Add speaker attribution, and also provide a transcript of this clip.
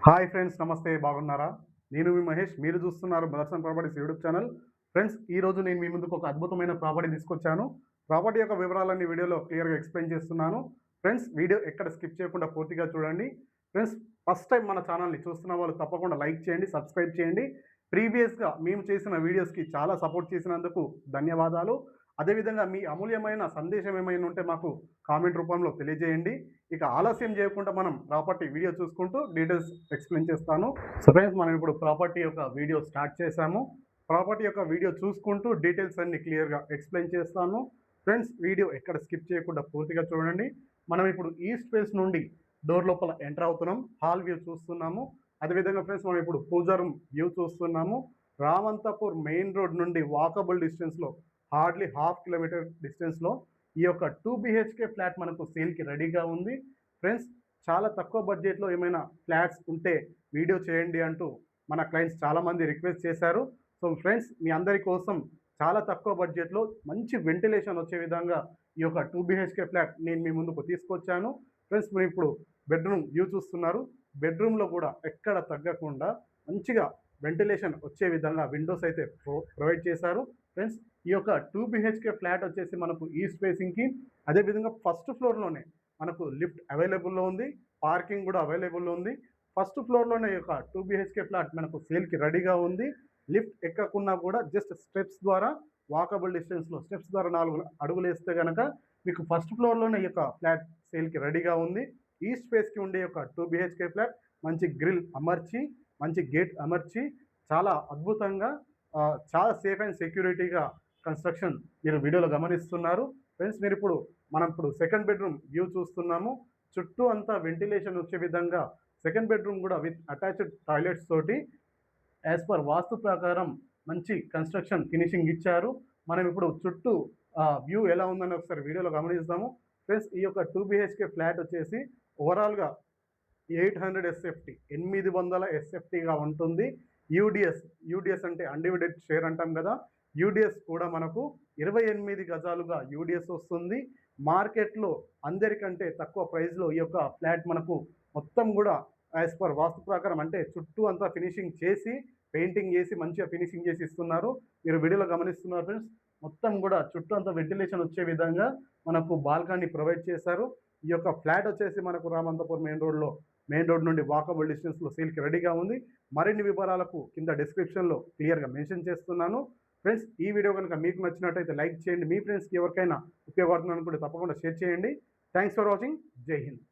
Speaker 1: Hi friends, నమస్తే. బాగున్నారా? నేను మీ మహేష్. మీరు చూస్తున్నారు Motherson properties YouTube channel. Friends, ఈరోజు నేను మీ ముందుకు ఒక అద్భుతమైన ప్రాపర్టీ తీసుకొచ్చాను. ప్రాపర్టీ యొక్క వివరాలన్నీ వీడియోలో క్లియర్గా ఎక్స్ప్లెయిన్ చేస్తున్నాను. ఫ్రెండ్స్, వీడియో ఎక్కడ స్కిప్ చేయకుండా పూర్తిగా చూడండి. ఫ్రెండ్స్, ఫస్ట్ టైం మన ఛానల్ని చూస్తున్న వాళ్ళు తప్పకుండా లైక్ చేయండి, సబ్స్క్రైబ్ చేయండి. ప్రీవియస్గా మేము చేసిన వీడియోస్కి చాలా సపోర్ట్ చేసినందుకు ధన్యవాదాలు. అదేవిధంగా మీ అమూల్యమైన సందేశం ఏమైనా ఉంటే మాకు కామెంట్ రూపంలో తెలియజేయండి. ఇక ఆలస్యం చేయకుండా మనం ప్రాపర్టీ వీడియో చూసుకుంటూ డీటెయిల్స్ ఎక్స్ప్లెయిన్ చేస్తాను. సో ఫ్రెండ్స్, మనం ఇప్పుడు ప్రాపర్టీ యొక్క వీడియో స్టార్ట్ చేశాము. ప్రాపర్టీ యొక్క వీడియో చూసుకుంటూ డీటెయిల్స్ అన్ని క్లియర్గా ఎక్స్ప్లెయిన్ చేస్తాను. ఫ్రెండ్స్, వీడియో ఎక్కడ స్కిప్ చేయకుండా పూర్తిగా చూడండి. మనం ఇప్పుడు ఈస్ట్ ఫేస్ నుండి డోర్ లోపల ఎంటర్ అవుతున్నాం. హాల్ వ్యూ చూస్తున్నాము. అదేవిధంగా ఫ్రెండ్స్, మనం ఇప్పుడు పూజా రూమ్ వ్యూ చూస్తున్నాము. రామంతపూర్ మెయిన్ రోడ్ నుండి వాకబుల్ డిస్టెన్స్లో హార్డ్లీ హాఫ్ కిలోమీటర్ డిస్టెన్స్లో ఈ యొక్క 2 BHK ఫ్లాట్ మనకు సేల్కి రెడీగా ఉంది. ఫ్రెండ్స్, చాలా తక్కువ బడ్జెట్లో ఏమైనా ఫ్లాట్స్ ఉంటే వీడియో చేయండి అంటూ మన క్లయింట్స్ చాలామంది రిక్వెస్ట్ చేశారు. సో ఫ్రెండ్స్, మీ అందరి కోసం చాలా తక్కువ బడ్జెట్లో మంచి వెంటిలేషన్ వచ్చే విధంగా ఈ యొక్క 2 BHK ఫ్లాట్ నేను మీ ముందుకు తీసుకొచ్చాను. ఫ్రెండ్స్, మీరు ఇప్పుడు బెడ్రూమ్ వ్యూ చూస్తున్నారు. బెడ్రూమ్లో కూడా ఎక్కడ తగ్గకుండా మంచిగా వెంటిలేషన్ వచ్చే విధంగా విండోస్ అయితే ప్రొవైడ్ చేశారు. ఫ్రెండ్స్, ఈ యొక్క 2 BHK ఫ్లాట్ వచ్చేసి మనకు ఈస్ట్ ఫేసింగ్కి, అదేవిధంగా ఫస్ట్ ఫ్లోర్లోనే మనకు లిఫ్ట్ అవైలబుల్లో ఉంది, పార్కింగ్ కూడా అవైలబుల్లో ఉంది. ఫస్ట్ ఫ్లోర్లోనే ఈ యొక్క 2 BHK ఫ్లాట్ మనకు సేల్కి రెడీగా ఉంది. లిఫ్ట్ ఎక్కకున్నా కూడా జస్ట్ స్టెప్స్ ద్వారా వాకబుల్ డిస్టెన్స్లో స్టెప్స్ ద్వారా 4 అడుగులు వేస్తే కనుక మీకు ఫస్ట్ ఫ్లోర్లోనే ఈ యొక్క ఫ్లాట్ సేల్కి రెడీగా ఉంది. ఈస్ట్ ఫేస్కి ఉండే యొక్క 2 BHK ఫ్లాట్ మంచి గ్రిల్ అమర్చి, మంచి గేట్ అమర్చి చాలా అద్భుతంగా చాలా సేఫ్ అండ్ సెక్యూరిటీగా కన్స్ట్రక్షన్ మీరు వీడియోలో గమనిస్తున్నారు. ఫ్రెండ్స్, మనం ఇప్పుడు సెకండ్ బెడ్రూమ్ వ్యూ చూస్తున్నాము. చుట్టూ అంతా వెంటిలేషన్ వచ్చే విధంగా సెకండ్ బెడ్రూమ్ కూడా విత్ అటాచ్డ్ టాయిలెట్స్ తోటి యాజ్ పర్ వాస్తు ప్రకారం మంచి కన్స్ట్రక్షన్ ఫినిషింగ్ ఇచ్చారు. మనం ఇప్పుడు చుట్టూ వ్యూ ఎలా ఉందని ఒకసారి వీడియోలో గమనిస్తాము. ఫ్రెండ్స్, ఈ యొక్క 2 BHK ఫ్లాట్ వచ్చేసి ఓవరాల్గా 800 SFT 800 SFTగా ఉంటుంది. యూడిఎస్ అంటే అన్డివిడెడ్ షేర్ అంటాం కదా. యూడిఎస్ కూడా మనకు 28 గజాలుగా యూడిఎస్ వస్తుంది. మార్కెట్లో అందరికంటే తక్కువ ప్రైస్లో ఈ యొక్క ఫ్లాట్ మనకు మొత్తం కూడా యాజ్ పర్ వాస్తు ప్రకారం అంటే చుట్టూ అంతా ఫినిషింగ్ చేసి, పెయింటింగ్ చేసి మంచిగా ఫినిషింగ్ చేసి ఇస్తున్నారు. మీరు వీడియోలో గమనిస్తున్నారు. ఫ్రెండ్స్, మొత్తం కూడా చుట్టూ అంతా వెంటిలేషన్ వచ్చే విధంగా మనకు బాల్కనీ ప్రొవైడ్ చేశారు. ఈ యొక్క ఫ్లాట్ వచ్చేసి మనకు రామంతపూర్ మెయిన్ రోడ్ నుండి వాకబుల్ డిస్టెన్స్లో సేల్కి రెడీగా ఉంది. మరిన్ని వివరాలకు కింద డిస్క్రిప్షన్లో క్లియర్గా మెన్షన్ చేస్తున్నాను. ఫ్రెండ్స్, ఈ వీడియో కనుక మీకు నచ్చినట్టయితే లైక్ చేయండి. మీ ఫ్రెండ్స్కి ఎవరికైనా ఉపయోగపడుతుంది అనుకుంటే తప్పకుండా షేర్ చేయండి. Thanks for watching. జై హింద్.